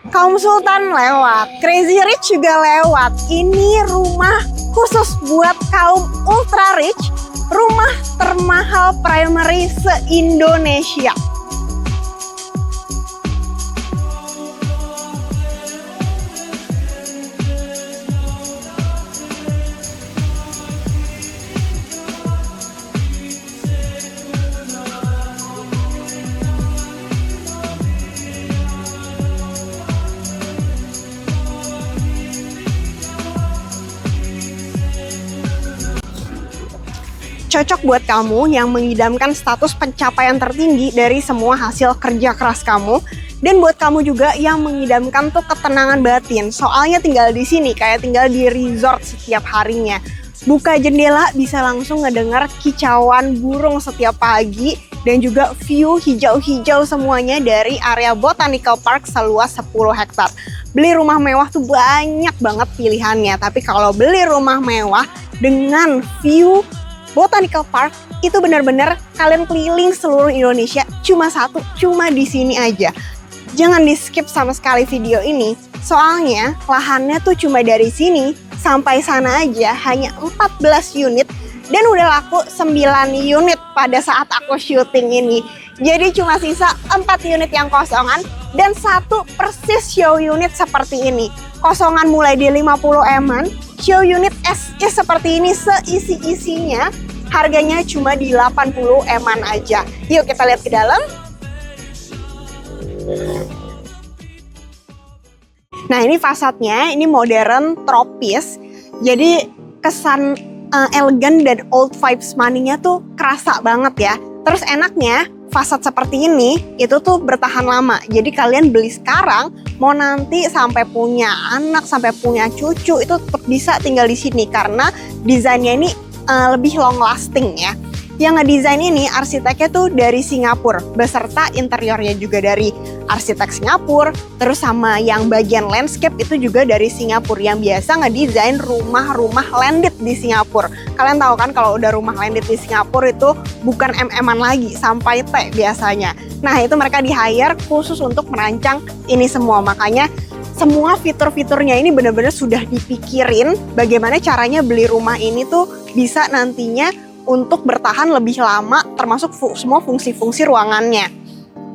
Kaum Sultan lewat, Crazy Rich juga lewat. Ini rumah khusus buat kaum ultra rich, rumah termahal primary se-Indonesia. Cocok buat kamu yang mengidamkan status pencapaian tertinggi dari semua hasil kerja keras kamu. Dan buat kamu juga yang mengidamkan tuh ketenangan batin. Soalnya tinggal di sini kayak tinggal di resort setiap harinya. Buka jendela bisa langsung ngedengar kicauan burung setiap pagi. Dan juga view hijau-hijau semuanya dari area Botanical Park seluas 10 hektar. Beli rumah mewah tuh banyak banget pilihannya. Tapi kalau beli rumah mewah dengan view Botanical Park itu benar-benar kalian keliling seluruh Indonesia cuma di sini aja. Jangan di skip sama sekali video ini, soalnya lahannya tuh cuma dari sini sampai sana aja hanya 14 unit dan udah laku 9 unit pada saat aku syuting ini. Jadi cuma sisa 4 unit yang kosongan dan 1 persis show unit seperti ini. Kosongan mulai di 50 M-an, show unit SI seperti ini seisi-isinya, harganya cuma di 80 M-an aja. Yuk kita lihat ke dalam. Nah ini fasadnya, ini modern tropis. Jadi kesan elegan dan old vibes money-nya tuh kerasa banget ya. Terus enaknya fasad seperti ini itu tuh bertahan lama. Jadi kalian beli sekarang, mau nanti sampai punya anak, sampai punya cucu itu tetap bisa tinggal di sini karena desainnya ini lebih long lasting ya. Yang ngedesain ini arsiteknya tuh dari Singapura, beserta interiornya juga dari arsitek Singapura, terus sama yang bagian landscape itu juga dari Singapura, yang biasa ngedesain rumah-rumah landed di Singapura. Kalian tahu kan kalau udah rumah landed di Singapura itu bukan MM-an lagi, sampai T biasanya. Nah itu mereka di-hire khusus untuk merancang ini semua, makanya semua fitur-fiturnya ini benar-benar sudah dipikirin bagaimana caranya beli rumah ini tuh bisa nantinya untuk bertahan lebih lama, termasuk semua fungsi-fungsi ruangannya.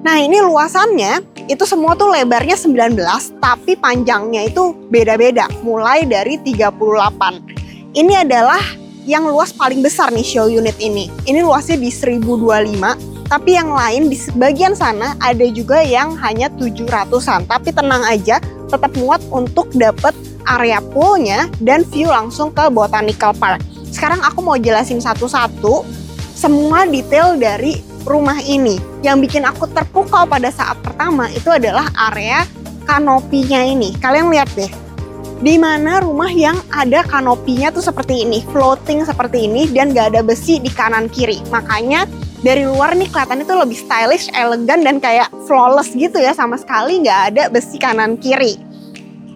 Nah ini luasannya itu semua tuh lebarnya 19, tapi panjangnya itu beda-beda, mulai dari 38. Ini adalah yang luas paling besar nih show unit ini. Ini luasnya di 1025, tapi yang lain di sebagian sana ada juga yang hanya 700-an. Tapi tenang aja, tetap muat untuk dapet area poolnya dan view langsung ke Botanical Park. Sekarang aku mau jelasin satu-satu semua detail dari rumah ini. Yang bikin aku terpukau pada saat pertama itu adalah area kanopinya ini. Kalian lihat deh, di mana rumah yang ada kanopinya tuh seperti ini, floating seperti ini dan gak ada besi di kanan kiri. Makanya dari luar nih kelihatannya tuh lebih stylish, elegan dan kayak flawless gitu ya, sama sekali gak ada besi kanan kiri.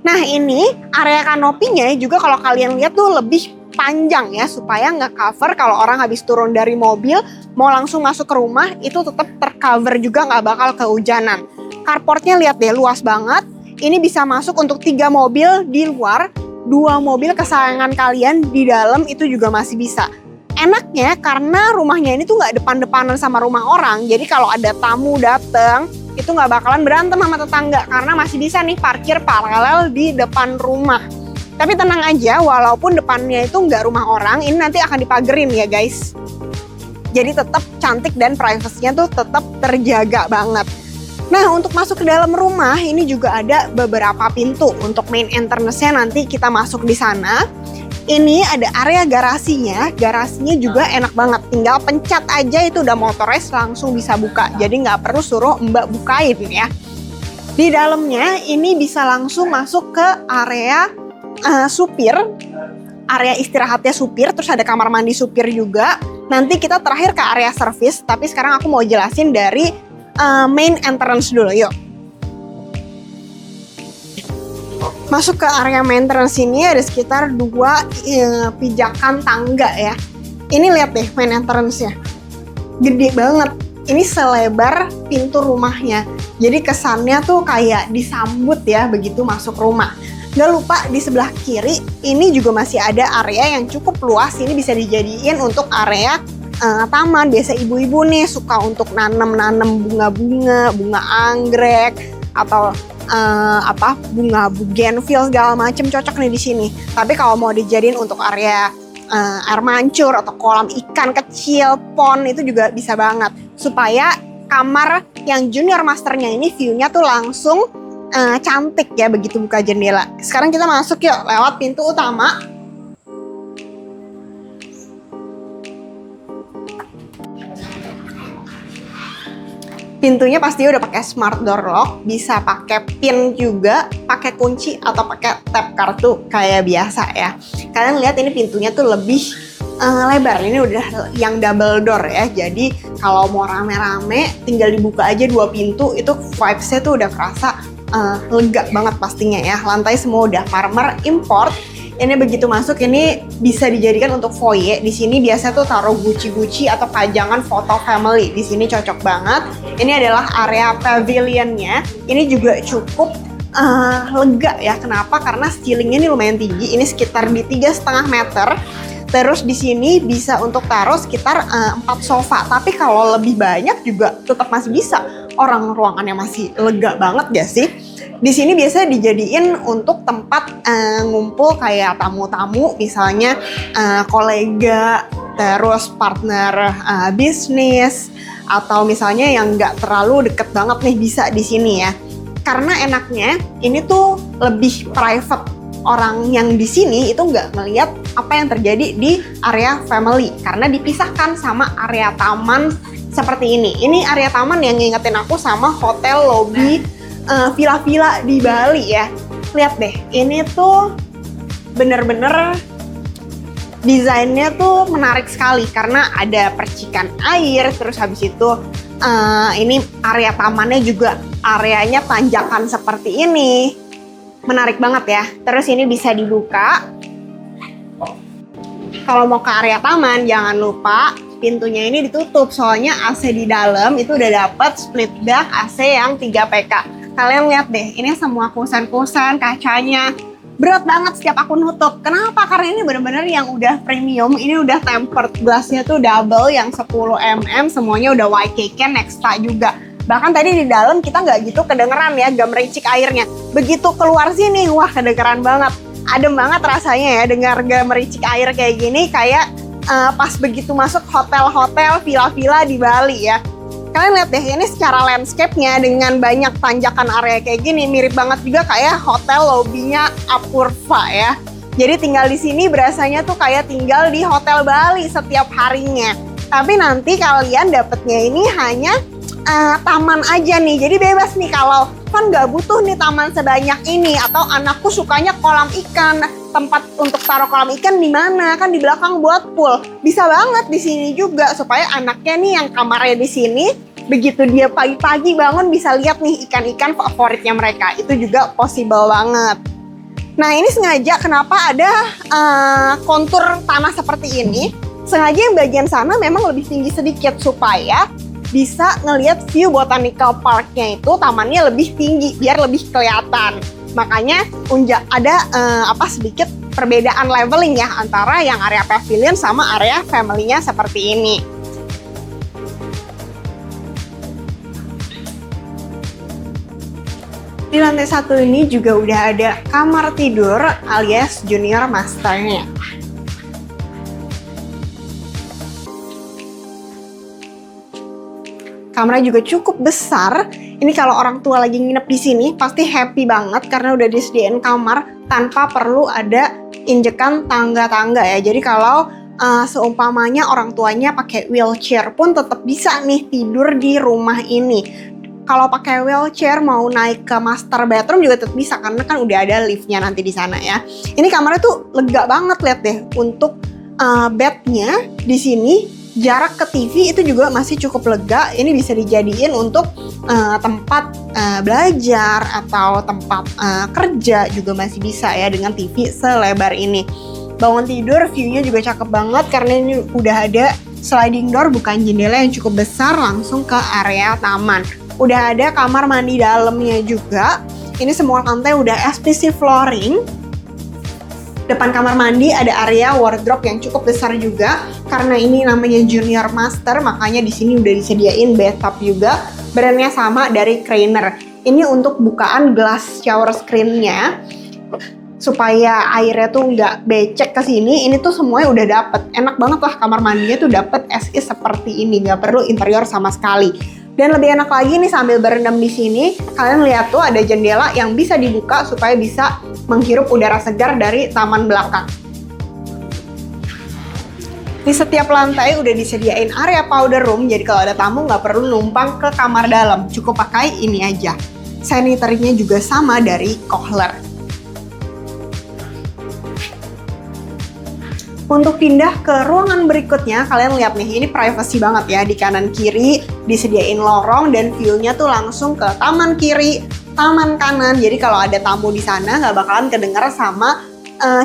Nah ini area kanopinya juga kalau kalian lihat tuh lebih panjang ya, supaya nggak cover kalau orang habis turun dari mobil mau langsung masuk ke rumah itu tetap tercover juga, nggak bakal kehujanan. Carportnya lihat deh, luas banget. Ini bisa masuk untuk 3 mobil di luar, 2 mobil kesayangan kalian di dalam itu juga masih bisa. Enaknya karena rumahnya ini tuh nggak depan-depanan sama rumah orang, jadi kalau ada tamu dateng itu nggak bakalan berantem sama tetangga karena masih bisa nih parkir paralel di depan rumah. Tapi tenang aja, walaupun depannya itu nggak rumah orang, ini nanti akan dipagerin ya guys. Jadi tetap cantik dan privasinya tuh tetap terjaga banget. Nah untuk masuk ke dalam rumah ini juga ada beberapa pintu. Untuk main entrance-nya nanti kita masuk di sana. Ini ada area garasinya juga enak banget. Tinggal pencet aja itu udah motorized langsung bisa buka. Jadi nggak perlu suruh mbak bukain ya. Di dalamnya ini bisa langsung masuk ke area supir, area istirahatnya supir, terus ada kamar mandi supir juga. Nanti kita terakhir ke area service, tapi sekarang aku mau jelasin dari main entrance dulu, yuk. Masuk ke area main entrance ini ada sekitar 2 pijakan tangga ya. Ini lihat deh main entrance-nya, gede banget. Ini selebar pintu rumahnya. Jadi kesannya tuh kayak disambut ya begitu masuk rumah. Gak lupa di sebelah kiri ini juga masih ada area yang cukup luas. Ini bisa dijadiin untuk area taman. Biasa ibu-ibu nih suka untuk nanam bunga-bunga, bunga anggrek atau bunga bougainville segala macem, cocok nih di sini. Tapi kalau mau dijadiin untuk area air mancur atau kolam ikan kecil, pond, itu juga bisa banget. Supaya kamar yang junior masternya ini view-nya tuh langsung cantik ya begitu buka jendela. Sekarang kita masuk yuk lewat pintu utama. Pintunya pasti udah pakai smart door lock, bisa pakai pin juga, pakai kunci atau pakai tap kartu kayak biasa ya. Kalian lihat ini pintunya tuh lebih lebar, ini udah yang double door ya. Jadi kalau mau rame-rame tinggal dibuka aja 2 pintu, itu vibes-nya tuh udah kerasa lega banget pastinya ya. Lantai semua udah marmer import. Ini begitu masuk ini bisa dijadikan untuk foyer. Di sini biasa tuh taruh guci-guci atau pajangan foto family. Di sini cocok banget. Ini adalah area pavilionnya. Ini juga cukup lega ya. Kenapa? Karena ceilingnya ini lumayan tinggi. Ini sekitar di 3,5 meter. Terus di sini bisa untuk taruh sekitar 4 sofa. Tapi kalau lebih banyak juga tetap masih bisa. Orang ruangannya masih lega banget gak sih? Di sini biasa dijadiin untuk tempat ngumpul kayak tamu-tamu, misalnya kolega, terus partner bisnis, atau misalnya yang nggak terlalu deket banget nih bisa di sini ya. Karena enaknya ini tuh lebih private. Orang yang di sini itu nggak ngelihat apa yang terjadi di area family karena dipisahkan sama area taman seperti ini. Ini area taman yang ngingetin aku sama hotel lobby villa-villa di Bali ya. Lihat deh, ini tuh bener-bener desainnya tuh menarik sekali karena ada percikan air, terus habis itu ini area tamannya juga areanya tanjakan seperti ini. Menarik banget ya. Terus ini bisa dibuka. Kalau mau ke area taman jangan lupa pintunya ini ditutup soalnya AC di dalam itu udah dapat split dak AC yang 3 PK. Kalian lihat deh, ini semua kusen-kusen, kacanya berat banget setiap aku nutup. Kenapa? Karena ini bener-bener yang udah premium, ini udah tempered glassnya tuh double yang 10 mm, semuanya udah YKK Nexta juga. Bahkan tadi di dalam kita nggak gitu kedengeran ya, gak mericik airnya. Begitu keluar sini, wah kedengeran banget. Adem banget rasanya ya, dengar gak mericik air kayak gini, kayak pas begitu masuk hotel-hotel, villa-villa di Bali ya. Kalian lihat deh, ini secara landscape-nya dengan banyak tanjakan area kayak gini, mirip banget juga kayak hotel lobbynya Apurva ya. Jadi tinggal di sini berasanya tuh kayak tinggal di hotel Bali setiap harinya. Tapi nanti kalian dapetnya ini hanya taman aja nih, jadi bebas nih kalau kan nggak butuh nih taman sebanyak ini, atau anakku sukanya kolam ikan, tempat untuk taruh kolam ikan di mana? Kan di belakang buat pool. Bisa banget di sini juga supaya anaknya nih yang kamarnya di sini, begitu dia pagi-pagi bangun bisa lihat nih ikan-ikan favoritnya mereka. Itu juga possible banget. Nah ini sengaja kenapa ada kontur tanah seperti ini? Sengaja yang bagian sana memang lebih tinggi sedikit supaya bisa ngelihat view botanical parknya itu tamannya lebih tinggi biar lebih kelihatan. Makanya ada sedikit perbedaan leveling ya antara yang area pavilion sama area family-nya seperti ini. Di lantai 1 ini juga udah ada kamar tidur alias junior masternya. Kamarnya juga cukup besar. Ini kalau orang tua lagi nginep di sini pasti happy banget karena udah disediain kamar tanpa perlu ada injekan tangga-tangga ya. Jadi kalau seumpamanya orang tuanya pakai wheelchair pun tetap bisa nih tidur di rumah ini. Kalau pakai wheelchair mau naik ke master bedroom juga tetap bisa karena kan udah ada liftnya nanti di sana ya. Ini kamarnya tuh lega banget, lihat deh. Untuk bednya di sini jarak ke TV itu juga masih cukup lega. Ini bisa dijadiin untuk tempat belajar atau tempat kerja juga masih bisa ya dengan TV selebar ini. Bangun tidur view-nya juga cakep banget karena ini udah ada sliding door, bukan jendela yang cukup besar langsung ke area taman. Udah ada kamar mandi dalamnya juga. Ini semua lantai udah SPC flooring. Depan kamar mandi ada area wardrobe yang cukup besar juga. Karena ini namanya junior master, makanya di sini udah disediain bathtub juga. Brandnya sama dari Craner. Ini untuk bukaan glass shower screen-nya supaya airnya tuh nggak becek ke sini. Ini tuh semuanya udah dapet. Enak banget lah, kamar mandinya tuh dapet as is seperti ini, nggak perlu interior sama sekali. Dan lebih enak lagi nih sambil berendam di sini, kalian lihat tuh ada jendela yang bisa dibuka supaya bisa menghirup udara segar dari taman belakang. Di setiap lantai udah disediain area powder room, jadi kalau ada tamu nggak perlu numpang ke kamar dalam, cukup pakai ini aja. Sanitary-nya juga sama dari Kohler. Untuk pindah ke ruangan berikutnya, kalian lihat nih, ini privacy banget ya. Di kanan kiri disediain lorong dan view-nya tuh langsung ke taman kiri, taman kanan. Jadi kalau ada tamu di sana nggak bakalan kedengar sama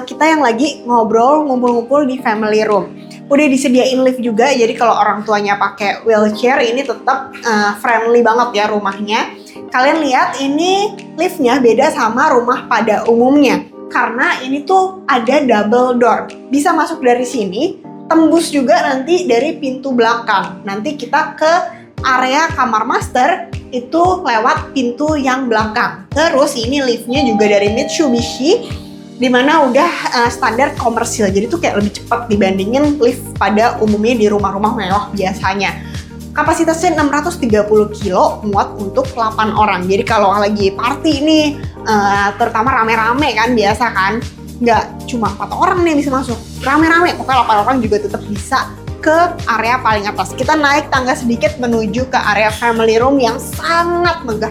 kita yang lagi ngobrol, ngumpul-ngumpul di family room. Udah disediain lift juga, jadi kalau orang tuanya pakai wheelchair ini tetap friendly banget ya rumahnya. Kalian lihat ini liftnya beda sama rumah pada umumnya. Karena ini tuh ada double door, bisa masuk dari sini, tembus juga nanti dari pintu belakang. Nanti kita ke area kamar master itu lewat pintu yang belakang. Terus ini liftnya juga dari Mitsubishi, dimana udah standar komersil, jadi tuh kayak lebih cepat dibandingin lift pada umumnya di rumah-rumah mewah biasanya. Kapasitasnya 630 kilo, muat untuk 8 orang. Jadi kalau lagi party nih, terutama rame-rame kan biasa kan, nggak cuma 4 orang nih bisa masuk, rame-rame, pokoknya 8 orang juga tetap bisa ke area paling atas. Kita naik tangga sedikit menuju ke area family room yang sangat megah.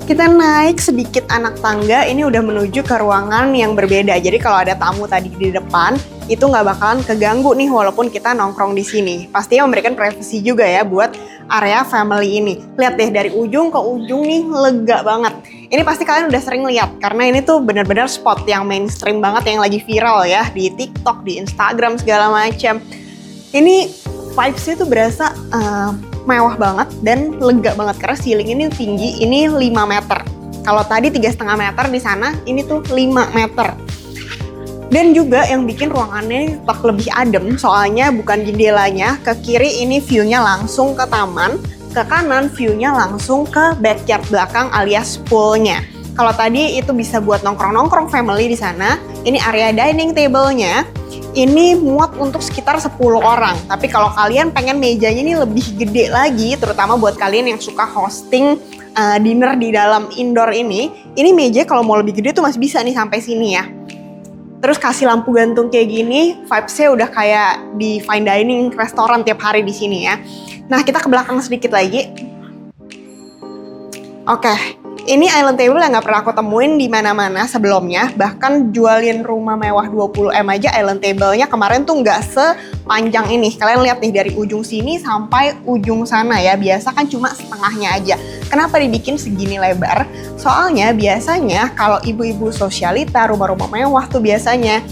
Kita naik sedikit anak tangga, ini udah menuju ke ruangan yang berbeda. Jadi kalau ada tamu tadi di depan, itu nggak bakalan keganggu nih walaupun kita nongkrong di sini. Pastinya memberikan privacy juga ya buat area family ini. Lihat deh, dari ujung ke ujung nih lega banget. Ini pasti kalian udah sering lihat karena ini tuh benar-benar spot yang mainstream banget, yang lagi viral ya di TikTok, di Instagram segala macam. Ini vibes-nya tuh berasa mewah banget dan lega banget karena ceiling ini tinggi, ini 5 meter. Kalau tadi 3,5 meter di sana, ini tuh 5 meter. Dan juga yang bikin ruangannya tetap lebih adem, soalnya bukan jendelanya, ke kiri ini view-nya langsung ke taman, ke kanan view-nya langsung ke backyard belakang alias pool-nya. Kalau tadi itu bisa buat nongkrong-nongkrong family di sana, ini area dining table-nya. Ini muat untuk sekitar 10 orang. Tapi kalau kalian pengen mejanya ini lebih gede lagi, terutama buat kalian yang suka hosting dinner di dalam indoor ini meja kalau mau lebih gede tuh masih bisa nih sampai sini ya. Terus kasih lampu gantung kayak gini, vibes-nya udah kayak di fine dining restoran tiap hari di sini ya. Nah, kita ke belakang sedikit lagi. Oke. Ini island table yang nggak pernah aku temuin di mana-mana sebelumnya. Bahkan jualin rumah mewah 20M aja island table-nya kemarin tuh nggak sepanjang ini. Kalian lihat nih dari ujung sini sampai ujung sana ya. Biasa kan cuma setengahnya aja. Kenapa dibikin segini lebar? Soalnya biasanya kalau ibu-ibu sosialita, rumah-rumah mewah tuh biasanya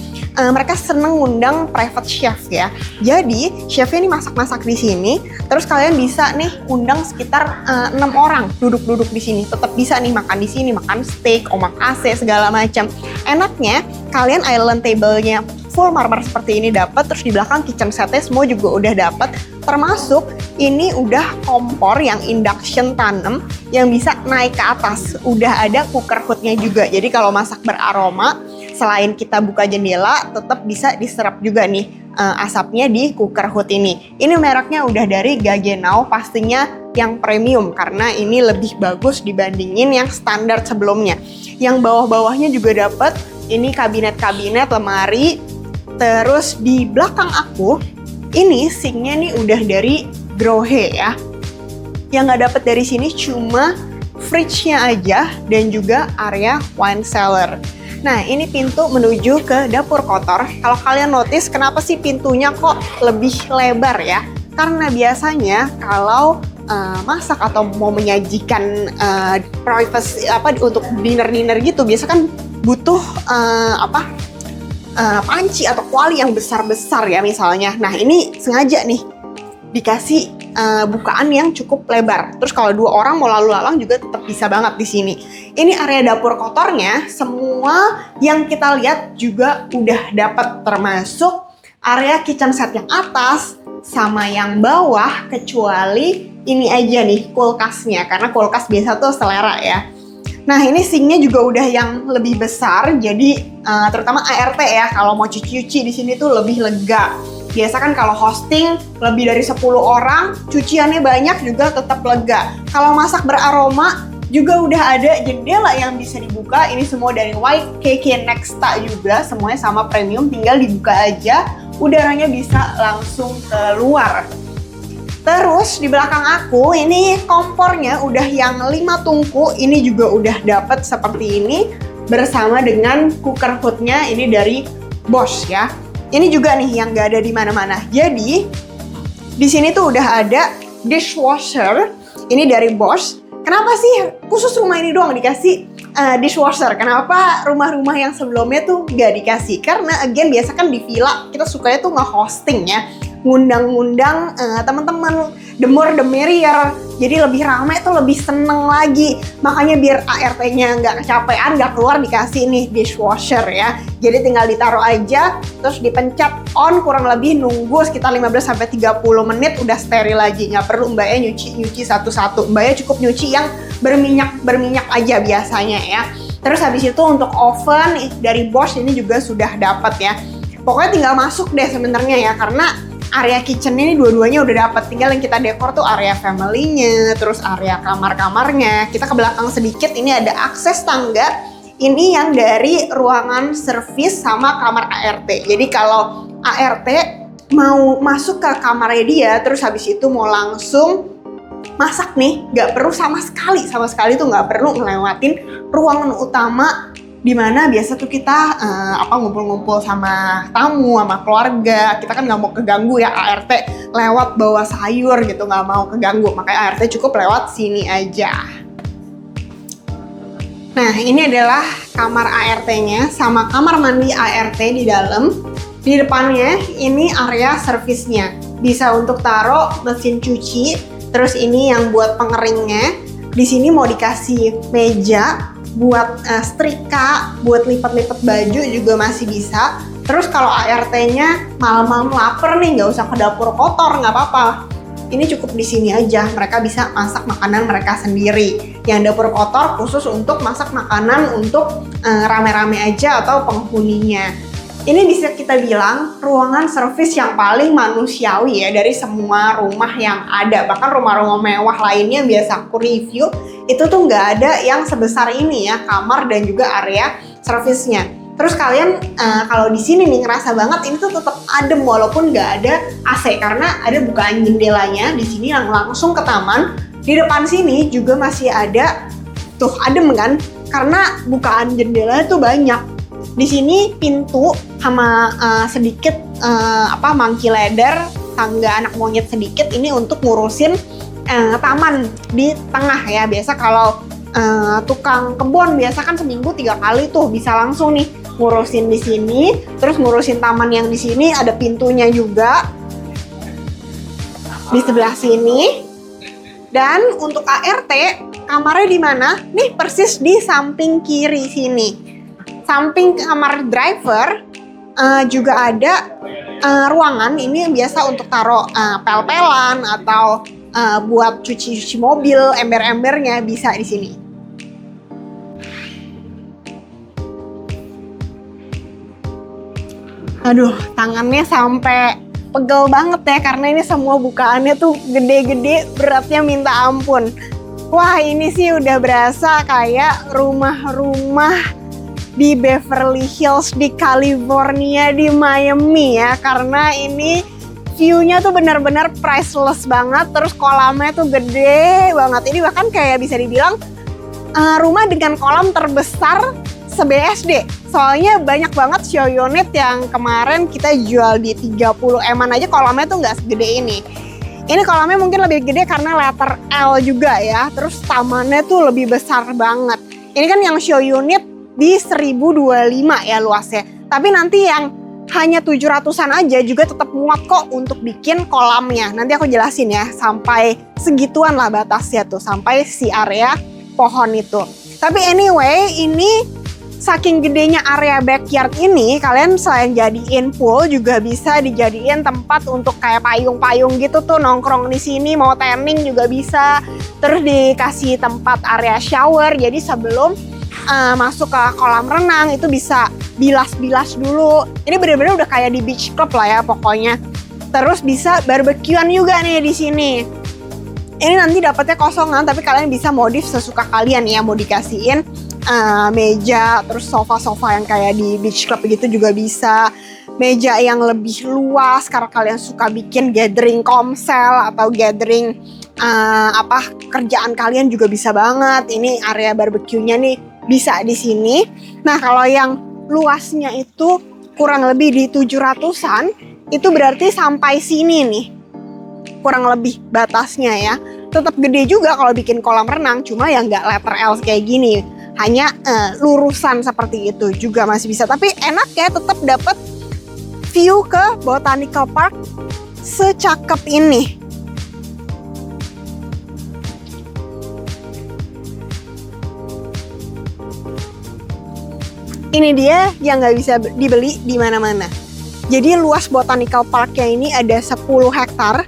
mereka seneng ngundang private chef ya. Jadi chefnya ini masak-masak di sini, terus kalian bisa nih undang sekitar 6 orang duduk-duduk di sini. Tetap bisa nih makan di sini, makan steak, omakase segala macam. Enaknya kalian island table-nya full marmer seperti ini dapat, terus di belakang kitchen setnya semua juga udah dapat. Termasuk ini udah kompor yang induction tanam yang bisa naik ke atas. Udah ada cooker hood-nya juga. Jadi kalau masak beraroma, selain kita buka jendela, tetap bisa diserap juga nih asapnya di cooker hood ini. Ini mereknya udah dari Gaggenau, pastinya yang premium karena ini lebih bagus dibandingin yang standar sebelumnya. Yang bawah-bawahnya juga dapat ini kabinet-kabinet, lemari. Terus di belakang aku, ini sink-nya nih udah dari Grohe ya. Yang nggak dapat dari sini cuma fridge-nya aja dan juga area wine cellar. Nah, ini pintu menuju ke dapur kotor. Kalau kalian notice, kenapa sih pintunya kok lebih lebar ya? Karena biasanya kalau masak atau mau menyajikan privacy untuk dinner gitu, biasa kan butuh panci atau kuali yang besar-besar ya misalnya. Nah, ini sengaja nih dikasih bukaan yang cukup lebar. Terus kalau 2 orang mau lalu lalang juga tetap bisa banget di sini. Ini area dapur kotornya, semua yang kita lihat juga udah dapat, termasuk area kitchen set yang atas sama yang bawah, kecuali ini aja nih kulkasnya, karena kulkas biasa tuh selera ya. Nah ini sinknya juga udah yang lebih besar, jadi terutama ART ya, kalau mau cuci-cuci di sini tuh lebih lega. Biasa kan kalau hosting lebih dari 10 orang, cuciannya banyak juga tetap lega. Kalau masak beraroma juga udah ada jendela yang bisa dibuka. Ini semua dari White KK Nexta juga, semuanya sama premium, tinggal dibuka aja, udaranya bisa langsung keluar. Terus di belakang aku ini kompornya udah yang 5 tungku, ini juga udah dapet seperti ini bersama dengan cooker hoodnya ini dari Bosch ya. Ini juga nih yang gak ada di mana-mana. Jadi di sini tuh udah ada dishwasher ini dari Bosch. Kenapa sih khusus rumah ini doang dikasih dishwasher? Kenapa rumah-rumah yang sebelumnya tuh gak dikasih? Karena again biasa kan di villa kita sukanya tuh nge-hosting ya, ngundang-ngundang teman-teman, the more the merrier. Jadi lebih ramai tuh lebih seneng lagi. Makanya biar ART-nya nggak kecapean, nggak keluar, dikasih nih dishwasher ya. Jadi tinggal ditaruh aja, terus dipencet on, kurang lebih nunggu sekitar 15-30 menit udah steril lagi. Nggak perlu mbaknya nyuci satu-satu. Mbaknya cukup nyuci yang berminyak aja biasanya ya. Terus habis itu untuk oven dari Bosch ini juga sudah dapat ya. Pokoknya tinggal masuk deh sebenarnya ya, karena area kitchen ini dua-duanya udah dapat. Tinggal yang kita dekor tuh area family-nya, terus area kamar-kamarnya. Kita ke belakang sedikit, ini ada akses tangga. Ini yang dari ruangan servis sama kamar ART. Jadi kalau ART mau masuk ke kamarnya dia, terus habis itu mau langsung masak nih, nggak perlu sama sekali tuh nggak perlu ngelewatin ruangan utama, dimana biasa tuh kita ngumpul-ngumpul sama tamu, sama keluarga. Kita kan nggak mau keganggu ya, ART lewat bawa sayur gitu, nggak mau keganggu. Makanya ART cukup lewat sini aja. Nah ini adalah kamar ART-nya sama kamar mandi ART di dalam. Di depannya ini area servisnya, bisa untuk taruh mesin cuci. Terus ini yang buat pengeringnya. Di sini mau dikasih meja buat setrika, buat lipat-lipat baju juga masih bisa. Terus kalau ART-nya malam-malam lapar nih, nggak usah ke dapur kotor, nggak apa-apa. Ini cukup di sini aja, mereka bisa masak makanan mereka sendiri. Yang dapur kotor khusus untuk masak makanan untuk rame-rame aja atau penghuninya. Ini bisa kita bilang ruangan servis yang paling manusiawi ya dari semua rumah yang ada. Bahkan rumah-rumah mewah lainnya yang biasa aku review, itu tuh nggak ada yang sebesar ini ya, kamar dan juga area servisnya. Terus kalian kalau di sini nih ngerasa banget ini tuh tetap adem walaupun nggak ada AC, karena ada bukaan jendelanya di sini yang langsung ke taman. Di depan sini juga masih ada tuh adem kan, karena bukaan jendelanya tuh banyak. Di sini pintu sama sedikit monkey ladder, tangga anak monyet sedikit, ini untuk ngurusin taman di tengah ya. Biasa kalau tukang kebun biasa kan seminggu 3 kali tuh bisa langsung nih ngurusin di sini, terus ngurusin taman yang di sini. Ada pintunya juga di sebelah sini. Dan untuk ART kamarnya di mana? Nih persis di samping kiri sini. Samping kamar driver juga ada ruangan ini biasa untuk taruh pel-pelan atau buat cuci mobil, ember-embernya bisa di sini. Aduh, tangannya sampai pegel banget ya karena ini semua bukaannya tuh gede-gede, beratnya minta ampun. Wah, ini sih udah berasa kayak rumah-rumah di Beverly Hills, di California, di Miami ya, karena ini view-nya tuh benar-benar priceless banget. Terus kolamnya tuh gede banget. Ini bahkan kayak bisa dibilang rumah dengan kolam terbesar se-BSD. Soalnya banyak banget show unit yang kemarin kita jual di 30 M-an aja kolamnya tuh nggak segede ini. Ini kolamnya mungkin lebih gede karena letter L juga ya. Terus tamannya tuh lebih besar banget. Ini kan yang show unit di 1025 ya luasnya. Tapi nanti yang hanya 700-an aja juga tetap muat kok untuk bikin kolamnya. Nanti aku jelasin ya, sampai segituan lah batasnya tuh, sampai si area pohon itu. Tapi anyway, ini saking gedenya area backyard ini, kalian selain jadiin pool juga bisa dijadiin tempat untuk kayak payung-payung gitu tuh, nongkrong di sini, mau tanning juga bisa. Terus dikasih tempat area shower, jadi sebelum masuk ke kolam renang itu bisa bilas-bilas dulu. Ini bener-bener udah kayak di beach club lah ya pokoknya. Terus bisa barbekyuan juga nih di sini. Ini nanti dapetnya kosongan, tapi kalian bisa modif sesuka kalian ya. Mau dikasihin meja, terus sofa-sofa yang kayak di beach club gitu juga bisa. Meja yang lebih luas karena kalian suka bikin gathering komsel atau gathering kerjaan kalian juga bisa banget. Ini area barbekyunya nih bisa di sini. Nah, kalau yang luasnya itu kurang lebih di 700-an, itu berarti sampai sini nih. Kurang lebih batasnya ya. Tetap gede juga kalau bikin kolam renang, cuma ya nggak letter L kayak gini. Hanya lurusan seperti itu juga masih bisa. Tapi enak ya, tetap dapat view ke Botanical Park secakep ini. Ini dia yang nggak bisa dibeli di mana-mana. Jadi luas Botanical Parknya ini ada 10 hektar.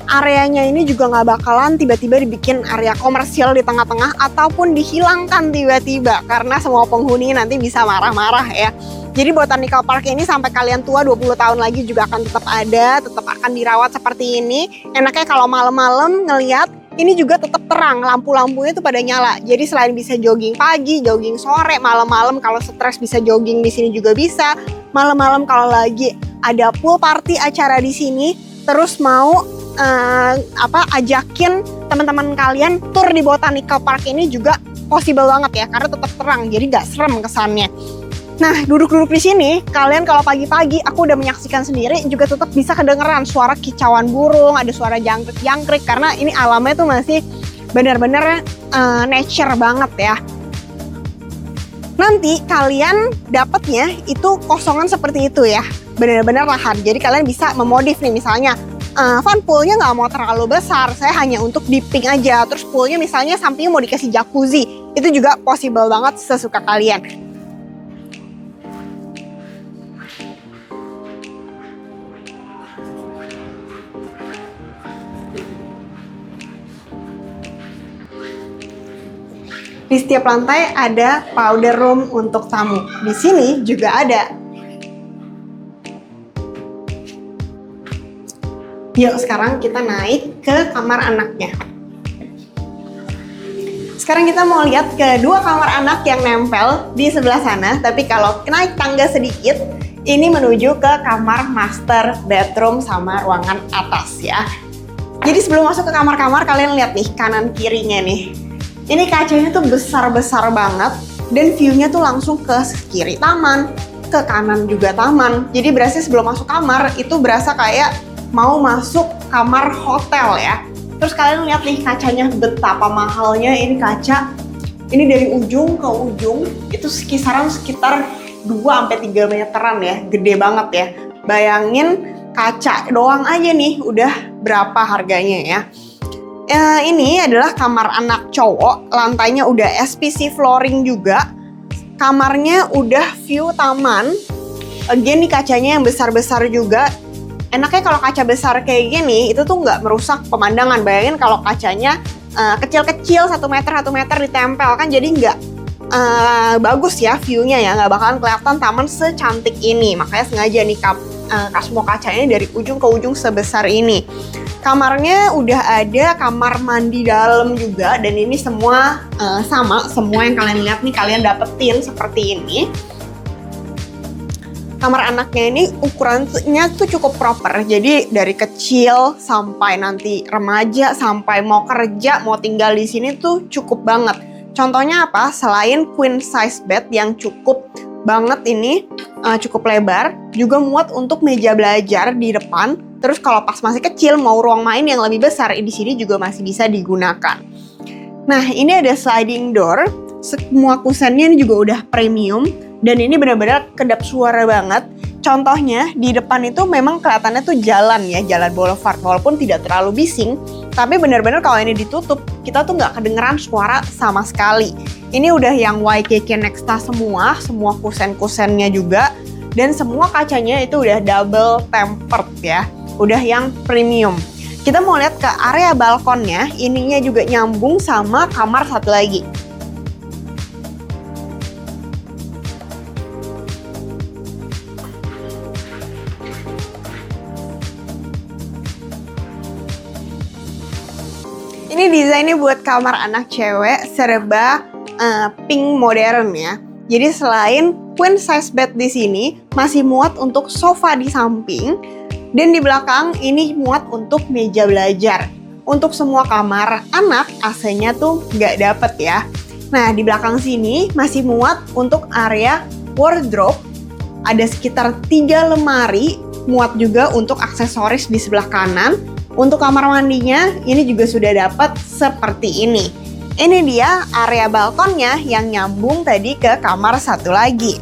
Areanya ini juga nggak bakalan tiba-tiba dibikin area komersial di tengah-tengah ataupun dihilangkan tiba-tiba karena semua penghuni nanti bisa marah-marah ya. Jadi Botanical Park ini sampai kalian tua 20 tahun lagi juga akan tetap ada, tetap akan dirawat seperti ini. Enaknya kalau malam-malam ngelihat ini juga tetap terang, lampu-lampunya tuh pada nyala. Jadi selain bisa jogging pagi, jogging sore, malam-malam kalau stres bisa jogging di sini juga bisa. Malam-malam kalau lagi ada pool party acara di sini, terus mau ajakin teman-teman kalian tur di Botanical Park ini juga possible banget ya, karena tetap terang, jadi nggak serem kesannya. Nah, duduk-duduk di sini, kalian kalau pagi-pagi aku udah menyaksikan sendiri juga tetap bisa kedengeran suara kicauan burung, ada suara jangkrik-jangkrik karena ini alamnya tuh masih benar-benar nature banget ya. Nanti kalian dapatnya itu kosongan seperti itu ya, benar-benar lahan. Jadi kalian bisa memodif nih, misalnya fun poolnya nggak mau terlalu besar, saya hanya untuk dipping aja. Terus poolnya misalnya sampingnya mau dikasih jacuzzi, itu juga possible banget sesuka kalian. Di setiap lantai ada powder room untuk tamu. Di sini juga ada. Yuk sekarang kita naik ke kamar anaknya. Sekarang kita mau lihat ke dua kamar anak yang nempel di sebelah sana. Tapi kalau naik tangga sedikit, ini menuju ke kamar master bedroom sama ruangan atas ya. Jadi sebelum masuk ke kamar-kamar, kalian lihat nih kanan kirinya nih. Ini kacanya tuh besar-besar banget dan view-nya tuh langsung ke kiri taman, ke kanan juga taman. Jadi berasa sebelum masuk kamar itu berasa kayak mau masuk kamar hotel ya. Terus kalian lihat nih kacanya betapa mahalnya ini kaca. Ini dari ujung ke ujung itu kisaran sekitar 2-3 meteran ya, gede banget ya. Bayangin kaca doang aja nih udah berapa harganya ya. Ini adalah kamar anak cowok, lantainya udah SPC flooring juga. Kamarnya udah view taman. Again nih kacanya yang besar-besar juga. Enaknya kalau kaca besar kayak gini, itu tuh nggak merusak pemandangan. Bayangin kalau kacanya kecil-kecil 1 meter ditempel kan jadi nggak bagus ya view-nya ya. Nggak bakalan kelihatan taman secantik ini. Makanya sengaja nih semua kacanya dari ujung ke ujung sebesar ini. Kamarnya udah ada kamar mandi dalam juga dan ini semua sama, semua yang kalian lihat nih kalian dapetin seperti ini. Kamar anaknya ini ukurannya tuh cukup proper, jadi dari kecil sampai nanti remaja sampai mau kerja mau tinggal di sini tuh cukup banget. Contohnya apa? Selain queen size bed yang cukup banget ini, cukup lebar, juga muat untuk meja belajar di depan. Terus kalau pas masih kecil mau ruang main yang lebih besar, di sini juga masih bisa digunakan. Nah, ini ada sliding door. Semua kusennya ini juga udah premium dan ini benar-benar kedap suara banget. Contohnya di depan itu memang kelihatannya tuh jalan ya, jalan boulevard, walaupun tidak terlalu bising, tapi benar-benar kalau ini ditutup, kita tuh nggak kedengeran suara sama sekali. Ini udah yang YKK Nexta semua kusen-kusennya juga, dan semua kacanya itu udah double tempered ya, udah yang premium. Kita mau lihat ke area balkonnya, ininya juga nyambung sama kamar satu lagi. Ini desainnya buat kamar anak cewek serba pink modern ya. Jadi selain queen size bed di sini, masih muat untuk sofa di samping, dan di belakang ini muat untuk meja belajar. Untuk semua kamar anak, AC-nya tuh nggak dapet ya. Nah, di belakang sini masih muat untuk area wardrobe. Ada sekitar 3 lemari, muat juga untuk aksesoris di sebelah kanan. Untuk kamar mandinya, ini juga sudah dapat seperti ini. Ini dia area balkonnya yang nyambung tadi ke kamar satu lagi.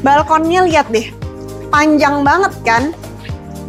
Balkonnya lihat deh, panjang banget kan?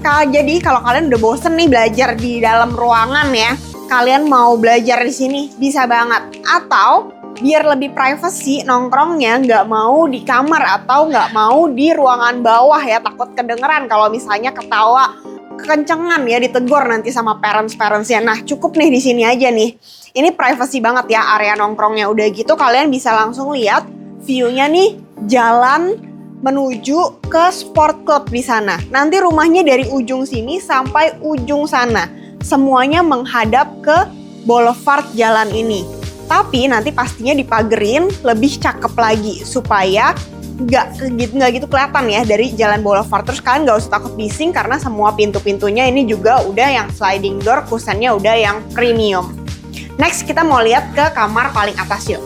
Jadi kalau kalian udah bosen nih belajar di dalam ruangan ya, kalian mau belajar di sini bisa banget. Atau biar lebih privacy, nongkrongnya nggak mau di kamar atau nggak mau di ruangan bawah ya, takut kedengeran kalau misalnya ketawa kekencengan ya, ditegur nanti sama parents-parentsnya. Nah, cukup nih di sini aja nih. Ini privacy banget ya area nongkrongnya. Udah gitu kalian bisa langsung lihat view-nya nih, jalan menuju ke sport club di sana. Nanti rumahnya dari ujung sini sampai ujung sana. Semuanya menghadap ke boulevard jalan ini. Tapi nanti pastinya dipagerin lebih cakep lagi supaya nggak gitu kelihatan ya dari jalan boulevard. Terus kalian nggak usah takut bising karena semua pintu-pintunya ini juga udah yang sliding door, kusennya udah yang premium. Next kita mau lihat ke kamar paling atas yuk.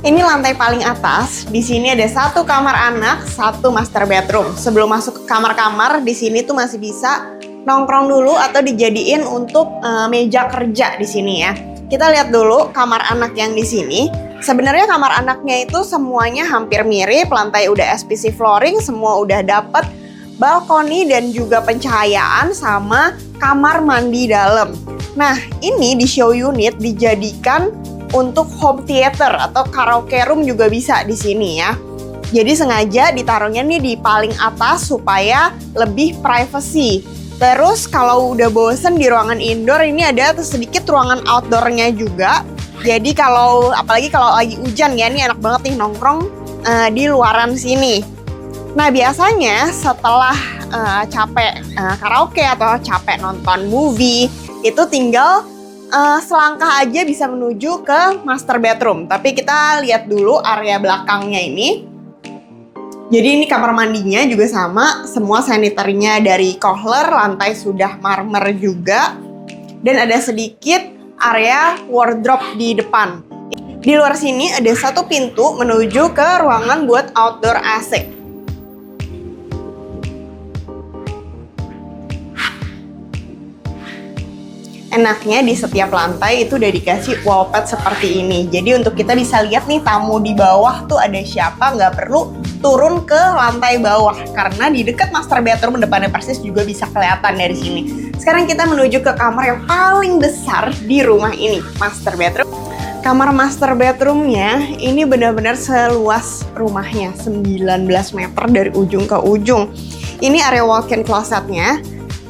Ini lantai paling atas. Di sini ada satu kamar anak, satu master bedroom. Sebelum masuk ke kamar-kamar, di sini tuh masih bisa nongkrong dulu atau dijadiin untuk meja kerja di sini ya. Kita lihat dulu kamar anak yang di sini. Sebenarnya kamar anaknya itu semuanya hampir mirip, lantai udah SPC flooring, semua udah dapet balkoni dan juga pencahayaan sama kamar mandi dalam. Nah, ini di show unit dijadikan untuk home theater atau karaoke room juga bisa di sini ya. Jadi sengaja ditaruhnya nih di paling atas supaya lebih privacy. Terus kalau udah bosen di ruangan indoor, ini ada sedikit ruangan outdoornya juga. Jadi apalagi kalau lagi hujan ya, ini enak banget nih nongkrong di luaran sini. Nah biasanya setelah capek karaoke atau capek nonton movie, itu tinggal selangkah aja bisa menuju ke master bedroom. Tapi kita lihat dulu area belakangnya ini. Jadi ini kamar mandinya juga sama, semua sanitary-nya dari Kohler, lantai sudah marmer juga. Dan ada sedikit area wardrobe di depan. Di luar sini ada satu pintu menuju ke ruangan buat outdoor AC. Enaknya di setiap lantai itu udah dikasih wallpad seperti ini. Jadi untuk kita bisa lihat nih tamu di bawah tuh ada siapa, nggak perlu turun ke lantai bawah. Karena di dekat master bedroom depannya persis juga bisa kelihatan dari sini. Sekarang kita menuju ke kamar yang paling besar di rumah ini, master bedroom. Kamar master bedroomnya ini benar-benar seluas rumahnya, 19 meter dari ujung ke ujung. Ini area walk-in closetnya.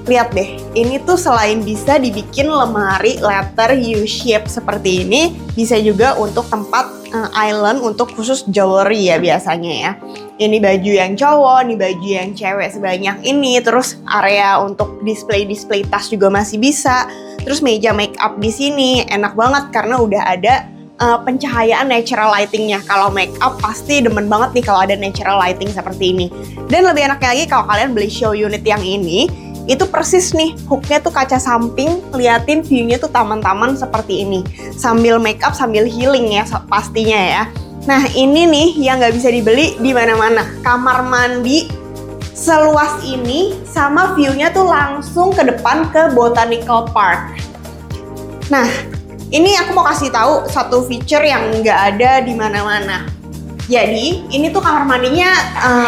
Lihat deh, ini tuh selain bisa dibikin lemari letter U-shape seperti ini, bisa juga untuk tempat island untuk khusus jewelry ya biasanya ya. Ini baju yang cowok, ini baju yang cewek sebanyak ini, terus area untuk display tas juga masih bisa. Terus meja make up di sini enak banget karena udah ada pencahayaan natural lightingnya. Kalau make up pasti demen banget nih kalau ada natural lighting seperti ini. Dan lebih enaknya lagi kalau kalian beli show unit yang ini, itu persis nih, hooknya tuh kaca samping, liatin view-nya tuh taman-taman seperti ini. Sambil make up, sambil healing ya pastinya ya. Nah ini nih yang nggak bisa dibeli di mana-mana. Kamar mandi seluas ini sama view-nya tuh langsung ke depan ke Botanical Park. Nah, ini aku mau kasih tahu satu feature yang nggak ada di mana-mana. Jadi, ini tuh kamar mandinya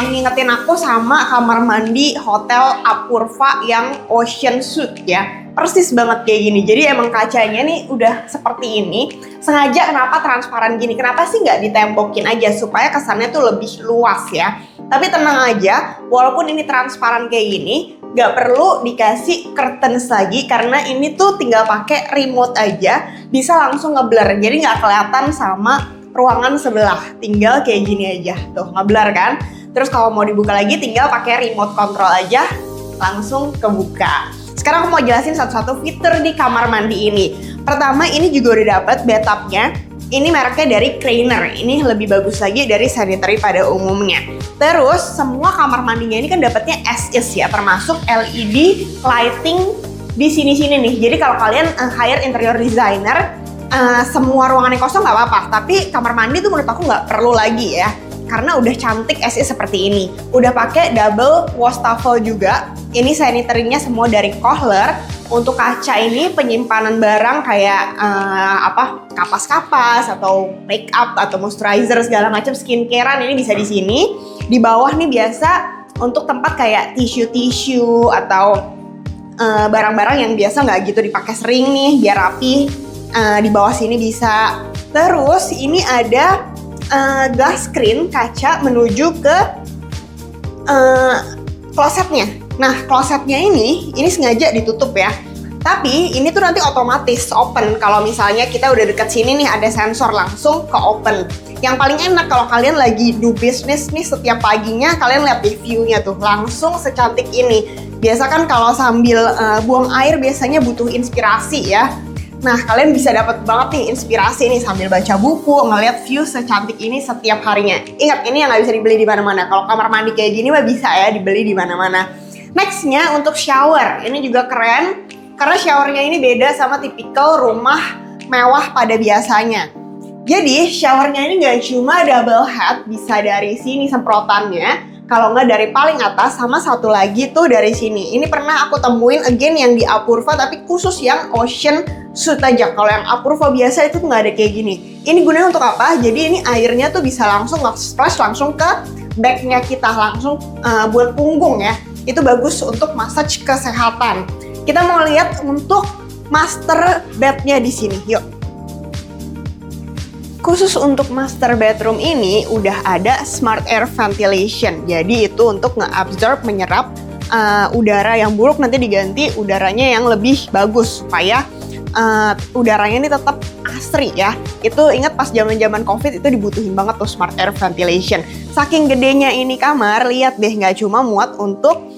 ngingetin aku sama kamar mandi Hotel Apurva yang Ocean Suite ya. Persis banget kayak gini. Jadi emang kacanya nih udah seperti ini. Sengaja kenapa transparan gini? Kenapa sih nggak ditembokin aja supaya kesannya tuh lebih luas ya? Tapi tenang aja, walaupun ini transparan kayak gini, nggak perlu dikasih curtains lagi karena ini tuh tinggal pakai remote aja, bisa langsung ngeblur. Jadi nggak kelihatan sama ruangan sebelah, tinggal kayak gini aja, tuh ngeblur kan. Terus kalau mau dibuka lagi, tinggal pakai remote control aja, langsung kebuka. Sekarang aku mau jelasin satu-satu fitur di kamar mandi ini. Pertama, ini juga udah dapet bathtubnya. Ini mereknya dari Craner. Ini lebih bagus lagi dari sanitary pada umumnya. Terus semua kamar mandinya ini kan dapetnya as is ya, termasuk LED lighting di sini-sini nih. Jadi kalau kalian hire interior designer, semua ruangan yang kosong nggak apa-apa. Tapi kamar mandi tuh menurut aku nggak perlu lagi ya, karena udah cantik as is seperti ini. Udah pakai double wastafel juga. Ini sanitary-nya semua dari Kohler. Untuk kaca ini penyimpanan barang kayak kapas-kapas atau make up atau moisturizer segala macam skincarean ini bisa di sini. Di bawah nih biasa untuk tempat kayak tisu-tisu atau barang-barang yang biasa nggak gitu dipakai sering nih biar rapi. Di bawah sini bisa. Terus ini ada glass screen kaca menuju ke klosetnya. Nah, klosetnya ini sengaja ditutup ya. Tapi ini tuh nanti otomatis open. Kalau misalnya kita udah deket sini nih ada sensor langsung ke open. Yang paling enak kalau kalian lagi do business nih setiap paginya kalian lihat di view-nya tuh langsung secantik ini. Biasa kan kalau sambil buang air biasanya butuh inspirasi ya. Nah, kalian bisa dapat banget nih inspirasi nih sambil baca buku, ngeliat view secantik ini setiap harinya. Ingat, ini yang nggak bisa dibeli di mana-mana. Kalau kamar mandi kayak gini mah bisa ya dibeli di mana-mana. Nextnya untuk shower, ini juga keren karena showernya ini beda sama tipikal rumah mewah pada biasanya. Jadi showernya ini nggak cuma double head, bisa dari sini semprotannya. Kalau nggak dari paling atas, sama satu lagi tuh dari sini. Ini pernah aku temuin again yang di Apurva, tapi khusus yang Ocean Suite aja. Kalau yang Apurva biasa itu tuh nggak ada kayak gini. Ini gunanya untuk apa? Jadi ini airnya tuh bisa langsung nge-splash langsung ke back-nya kita, langsung buat punggung ya. Itu bagus untuk massage kesehatan. Kita mau lihat untuk master bed-nya di sini. Yuk. Khusus untuk master bedroom ini udah ada smart air ventilation. Jadi itu untuk nge-absorb, menyerap udara yang buruk, nanti diganti udaranya yang lebih bagus supaya udaranya ini tetap asri ya. Itu ingat pas zaman-zaman COVID itu dibutuhin banget tuh smart air ventilation. Saking gedenya ini kamar, lihat deh nggak cuma muat untuk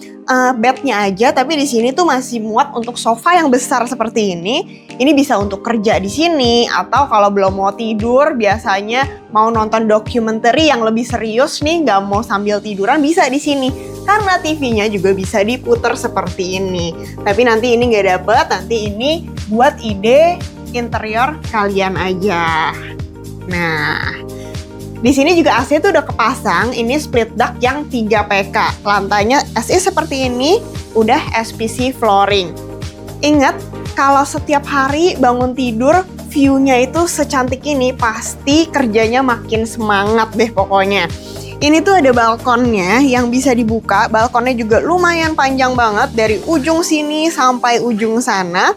bednya aja, tapi di sini tuh masih muat untuk sofa yang besar seperti ini. Ini bisa untuk kerja di sini atau kalau belum mau tidur, biasanya mau nonton dokumenter yang lebih serius nih, nggak mau sambil tiduran bisa di sini. Karena TV-nya juga bisa diputer seperti ini. Tapi nanti ini nggak dapet, nanti ini buat ide interior kalian aja. Nah. Di sini juga AC itu udah kepasang, ini split duct yang 3 PK. Lantainya SI seperti ini, udah SPC flooring. Ingat, kalau setiap hari bangun tidur, view-nya itu secantik ini, pasti kerjanya makin semangat deh pokoknya. Ini tuh ada balkonnya yang bisa dibuka, balkonnya juga lumayan panjang banget, dari ujung sini sampai ujung sana.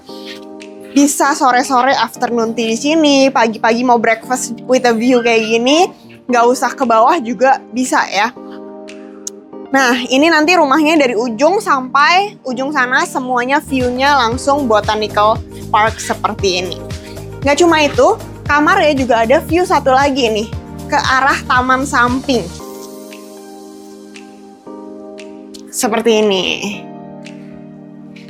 Bisa sore-sore afternoon tea di sini, pagi-pagi mau breakfast with a view kayak gini, nggak usah ke bawah juga bisa ya. Nah, ini nanti rumahnya dari ujung sampai ujung sana semuanya view-nya langsung Botanical Park seperti ini. Nggak cuma itu, kamarnya juga ada view satu lagi nih, ke arah taman samping. Seperti ini.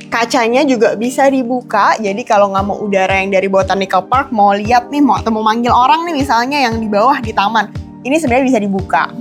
Kacanya juga bisa dibuka, jadi kalau nggak mau udara yang dari Botanical Park, mau lihat nih, mau manggil orang nih misalnya yang di bawah di taman, ini sebenarnya bisa dibuka.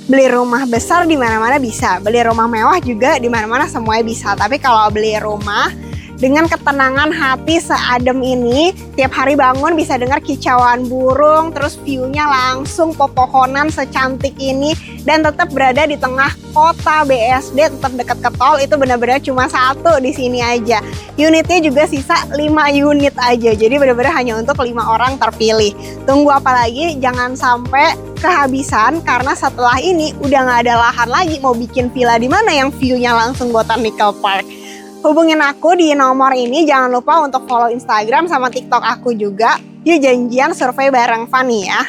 Beli rumah besar di mana-mana bisa, beli rumah mewah juga di mana-mana semuanya bisa. Tapi kalau beli rumah Dengan ketenangan hati seadem ini, tiap hari bangun bisa dengar kicauan burung, terus view-nya langsung pepohonan secantik ini, dan tetap berada di tengah kota BSD, tetap dekat ke tol. Itu benar-benar cuma satu di sini aja. Unitnya juga sisa 5 unit aja, jadi benar-benar hanya untuk 5 orang terpilih. Tunggu apa lagi? Jangan sampai kehabisan, karena setelah ini udah nggak ada lahan lagi mau bikin villa di mana yang view-nya langsung Botanical Park. Hubungin aku di nomor ini, jangan lupa untuk follow Instagram sama TikTok aku juga. Yuk janjian survei bareng Fanny ya.